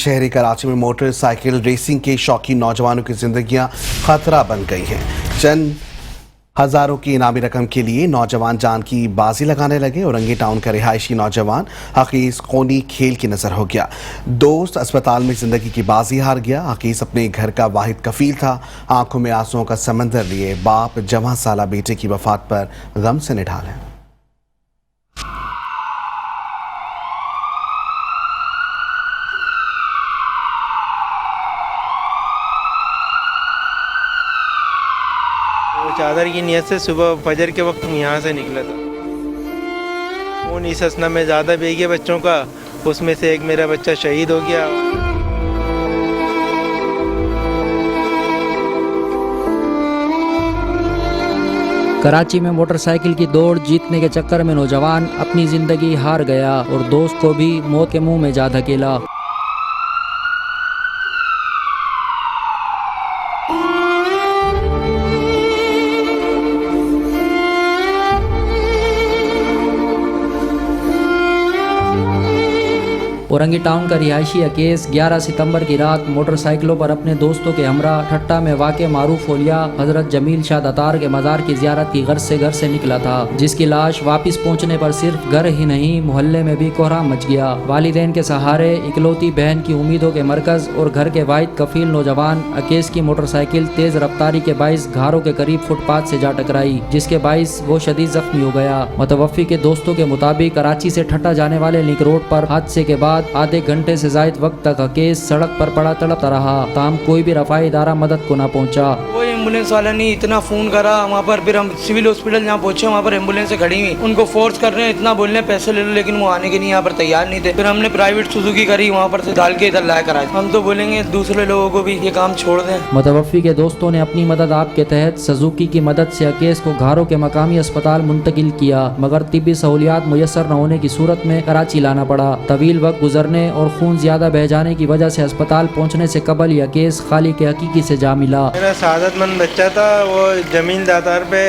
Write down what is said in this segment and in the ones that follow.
शहरी कराची में motorcycle racing के शौकीन नौजवानों की जिंदगियां खतरा बन गई हैं। चंद हजारों की इनामी रकम के लिए नौजवान जान की बाजी लगाने लगे। औरंगी टाउन का रिहायशी नौजवान हकीस कोनी खेल की नजर हो गया। दोस्त अस्पताल में जिंदगी की बाजी हार गया। हकीस अपने घर का वाहिद कफील था। आंखों में आंसुओं का समंदर लिए बाप जवां साला बेटे की वफात पर गम से निढाल है। चादर की नीयत से सुबह फजर के वक्त यहाँ से निकला था। खून इस असना में ज़्यादा बह गया बच्चों का, उसमें से एक मेरा बच्चा शहीद हो गया। कराची में मोटरसाइकिल की दौड़ जीतने के चक्कर में नौजवान अपनी जिंदगी हार गया और दोस्त को भी मौत के मुंह में जा धकेला। औरंगी टाउन का रिहायशी अकेस 11 सितंबर की रात मोटरसाइकिलों पर अपने दोस्तों के हमरा ठट्टा में वाक़े मारूफ ओलिया हजरत जमील शाह दतार के मज़ार की ज़ियारत की गर्ज से घर से निकला था, जिसकी लाश वापस पहुंचने पर सिर्फ घर ही नहीं मोहल्ले में भी कोहराम मच गया। वालिदैन के सहारे इकलौती बहन की उम्मीदों के मरकज़ और घर के वाहिद कफील नौजवान अकेस की मोटरसाइकिल तेज़ रफ्तारी के बाइस घारों के करीब फुटपाथ से जा टकराई, जिसके बाइस वो शदीद जख्मी हो गया। मुतवफ़ी के दोस्तों के मुताबिक कराची से ठट्टा जाने वाले लिंक रोड पर हादसे के बाद आधे घंटे से जायद वक्त तक अकेस सड़क पर पड़ा तड़पता रहा, ताहम कोई भी रफ़ाई इदारा मदद को न पहुंचा। वो एम्बुलेंस वाला ने इतना फ़ोन करा वहाँ पर, फिर हम सिविल हॉस्पिटल जहाँ पहुँचे वहाँ पर एम्बुलेंस खड़ी हुई, उनको फोर्स कर रहे हैं, इतना बोल रहे हैं पैसे ले लो, लेकिन वो आने के लिए यहाँ पर तैयार नहीं थे। फिर हमने प्राइवेट सुजुकी करी, वहाँ पर से डाल के इधर लाया करा। हम तो बोलेंगे दूसरे लोगों को भी ये काम छोड़ दें। मुतवफ़ी के दोस्तों ने अपनी मदद आप के तहत सुजुकी की मदद से अकेस को घारों के मकामी अस्पताल मुंतकिल किया, मगर तिब्बी सहूलियात मुयसर न होने की सूरत में कराची लाना पड़ा। तवील वक्त गुजरने और खून ज्यादा बह जाने की वजह से अस्पताल पहुंचने से कबल यह केस खाली के हकीकी से जा मिला। मेरा सादतमंद बच्चा था, वो जमीन दातार पे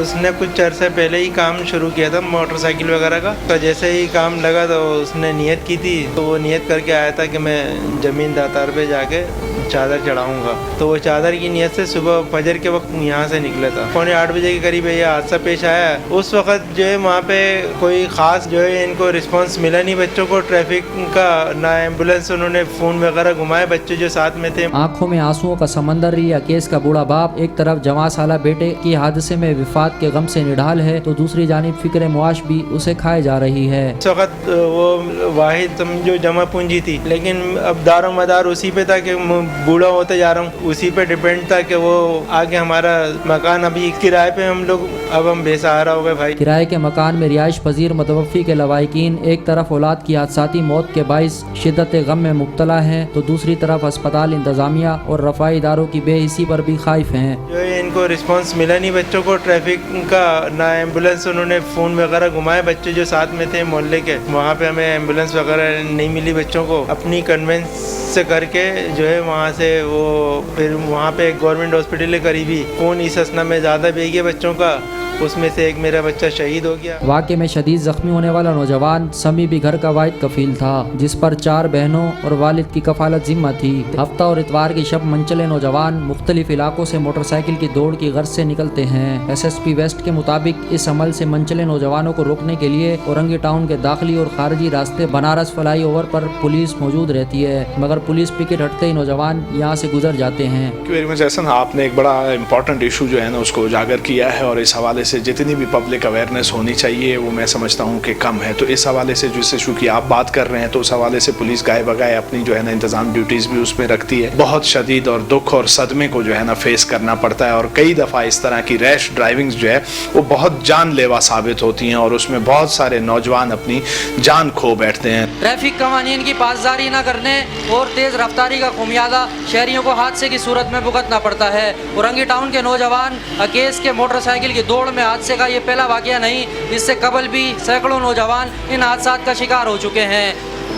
उसने कुछ अरसे पहले ही काम शुरू किया था मोटरसाइकिल वगैरह का। तो जैसे ही काम लगा तो उसने नियत की थी, तो वो नियत करके आया था कि मैं जमीन दातार पे जाके चादर चढ़ाऊंगा। तो वो चादर की नियत से सुबह फजर के वक्त यहाँ से निकला था। 7:45 बजे के करीब ये हादसा पेश आया। उस वक्त जो है वहाँ पे कोई ख़ास जो है इनको रिस्पांस मिला नहीं बच्चों को, ट्रैफिक का ना एम्बुलेंस, उन्होंने फ़ोन वगैरह घुमाए, बच्चे जो साथ में थे। आंखों में आंसुओं का समंदर लिया केस का बूढ़ा बाप एक तरफ जवां साला बेटे की हादसे में विफात के गम से निढाल है, तो दूसरी जानिब फिक्र मुआश भी उसे खाए जा रही है। इस वक्त वो वाहिद समझो जमा पूंजी थी, लेकिन अब दारो मदार उसी पे था कि बूढ़ा होते जा रहा हूँ, उसी पे डिपेंड था कि वो आगे हमारा मकान अभी किराए पे हम लोग, अब हम बेसहारा हो गए भाई। किराए के मकान में रिहाइश पजीर मुतवफ़ी के लवाहिकीन एक तरफ औलाद की हादसाती मौत के बाइस शिद्दत गम में मुब्तला हैं, तो दूसरी तरफ अस्पताल इंतजामिया और रफ़ाई इदारों की बेहिसी पर भी खाइफ हैं। जो है इनको रिस्पांस मिला नहीं बच्चों को, ट्रैफिक का ना एम्बुलेंस, उन्होंने फ़ोन वगैरह घुमाए, बच्चे जो साथ में थे मोहल्ले के, वहाँ पे हमें एम्बुलेंस वगैरह नहीं मिली बच्चों को। अपनी कन्वेंस से करके जो है वहाँ से वो फिर वहाँ पे एक गवर्नमेंट हॉस्पिटल है करीबी, खून इस असना में ज़्यादा बह गया बच्चों का, उसमें से एक मेरा बच्चा शहीद हो गया। वाक़े में शदीद जख्मी होने वाला नौजवान समी भी घर का वाहिद कफील था, जिस पर 4 बहनों और वालिद की कफालत जिम्मा थी। हफ्ता और इतवार की शब मंचले नौजवान मुख्तलिफ इलाकों से मोटरसाइकिल की दौड़ की गर्ज से निकलते हैं। SSP वेस्ट के मुताबिक इस अमल से मंचले नौजवानों को रोकने के लिए औरंगी टाउन के दाखिली और खारजी रास्ते बनारस फ्लाई ओवर पर पुलिस मौजूद रहती है, मगर पुलिस पिकेट हटते ही नौजवान यहाँ से गुजर जाते हैं। आपने एक बड़ा इम्पोर्टेंट इशू जो है ना उसको उजागर किया है, और इस हवाले से जितनी भी पब्लिक अवेयरनेस होनी चाहिए वो मैं समझता हूँ कि कम है। तो इस हवाले से जिस इशू की आप बात कर रहे हैं, तो उस हवाले से पुलिस गाए बगाए अपनी जो है ना इंतजाम ड्यूटीज़ भी उसमें रखती है। बहुत शदीद और दुख और सदमे को जो है ना फेस करना पड़ता है, और कई दफ़ा इस तरह की रैश ड्राइविंग जो है वो बहुत जानलेवा साबित होती हैं, और उसमें बहुत सारे नौजवान अपनी जान खो बैठते हैं। ट्रैफिक कवानीन की पासदारी न करने और तेज रफ्तारी का खुमियाजा शहरियों को हादसे की सूरत में भुगतना पड़ता है। औरंगी टाउन के नौजवान अकेस के मोटरसाइकिल की दौड़ में हादसे का ये पहला वाकया नहीं, इससे कबल भी सैकड़ों नौजवान इन हादसात का शिकार हो चुके हैं,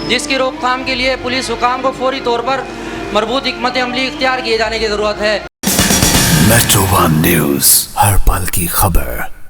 जिसकी रोकथाम के लिए पुलिस हुकाम को फौरी तौर पर मरबूत हिकमत अमली इख्तियार किए जाने की जरूरत है। मेट्रो 1 न्यूज़, हर पल की खबर।